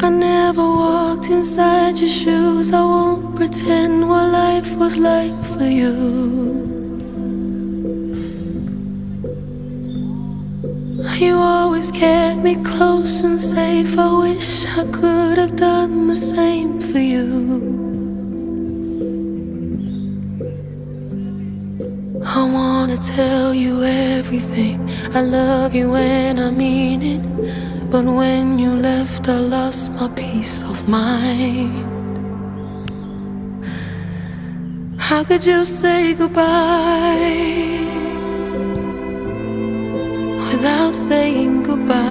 I never walked inside your shoes. I won't pretend what life was like for you. You always kept me close and safe. I wish I could have done the same for you. I wanna tell you everything. I love you and I mean it. But when you left, I lost my peace of mind. How could you say goodbye without saying